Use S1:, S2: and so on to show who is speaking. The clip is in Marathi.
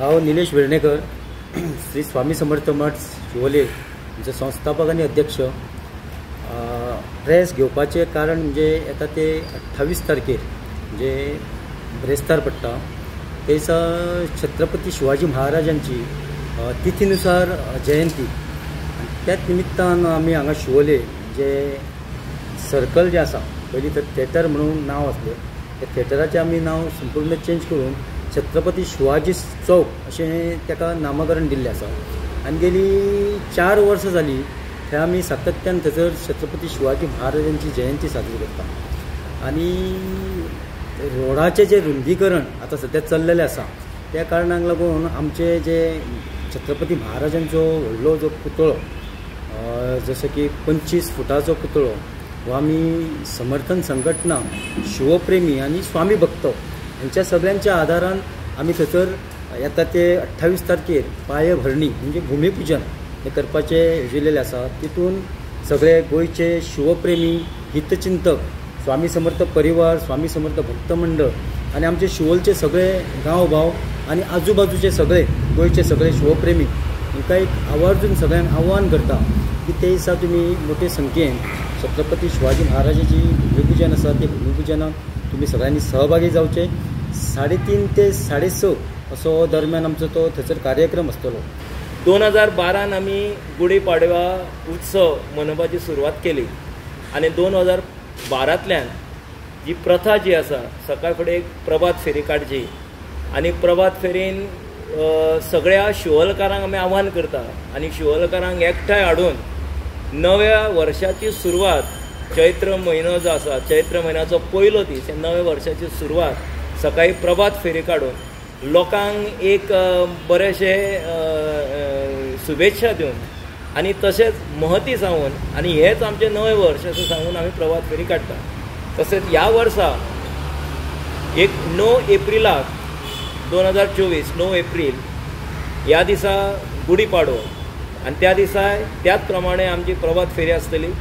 S1: हांव निलेश वेर्णेकर श्री स्वामी समर्थ मठ शिवोले म्हणजे संस्थापक आणि अध्यक्ष। प्रेस घेवपाचें कारण म्हणजे येता ते 28 तारखेर म्हणजे ब्रेस्तार पडटा ते दिसा छत्रपती शिवाजी महाराजांची तिथीनुसार जयंती। त्याच निमित्तान आमी हांगा शिवोले म्हणजे सर्कल जे आसा पयलीं तर थिएटर म्हणून नांव आसलें त्या थिएटराचें आमी नांव संपूर्ण चेंज करून छत्रपती शिवाजी चौक अशें ताका नामकरण दिल्लें आसा। आनी गेली 4 वर्सां जालीं थंय आमी सातत्यान थंयसर छत्रपती शिवाजी महाराजांची जयंती साजरी करता। आनी रोडाचें जे रुंदीकरण आतां सद्या चल्लेलें आसा त्या कारणाक लागून आमचे जे छत्रपती महाराजांचो व्हडलो जो पुतळो जसो की 25 फुटाचो पुतळो हो आमी समर्थन संघटना शिवप्रेमी आनी स्वामी भक्त यांच्या सगळ्यांच्या आदारान आमी थंयसर येता ते 28 तारखेर पायभरणी म्हणजे भूमिपूजन हे करपाचे येवजिल्लेले आसा। तितून सगळे गोंयचे शिवप्रेमी हितचिंतक स्वामी समर्थ परिवार स्वामी समर्थ भक्त मंडळ आणि आमचे शिवोलचे सगळे गांव भाव आणि आजूबाजूचे सगळे गोंयचे सगळे शिवप्रेमी हांकां एक आवर्जून सगळ्यांक आव्हान करता की ते दिसा तुमी मोठे संख्येन छत्रपती शिवाजी महाराजांची भूमिपूजन आसा ते भूमिपूजनाक तुमी सगळ्यांनी सहभागी जावचे। 3:30 ते 6:30 असो दरम्यान आमचो तो थंयसर कार्यक्रम आसतलो।
S2: 2012 आमी गुढीपाडवा उत्सव मनोवपाची सुरवात केली आणि 2012तल्यान जी प्रथा जी आसा सकाळ फुडें एक प्रभात फेरी काडची आणि प्रभात फेरीन सगळ्या शिवोलकारांक आमी आव्हान करता आणि शिवोलकारांक एकठांय हाडून नव्या वर्षाची सुरवात चैत्र म्हयनो जो आसा चैत्र म्हयन्याचो पयलो दीस हे नव्या वर्षाची सुरवात सकाळी प्रभात फेरी काडून लोकांक एक बरेशे शुभेच्छा दिवन आणि तशेंच महती सांगून आणि हेच आमचे नवे वर्ष अशें सांगून आमी प्रभात फेरी काडटा। तशेंच ह्या वर्सा 9 एप्रिलाक 2024 9 एप्रील ह्या दिसा गुढीपाडवो आणि त्या दिसा त्याच प्रमाणे आमची प्रभात फेरी आसतली।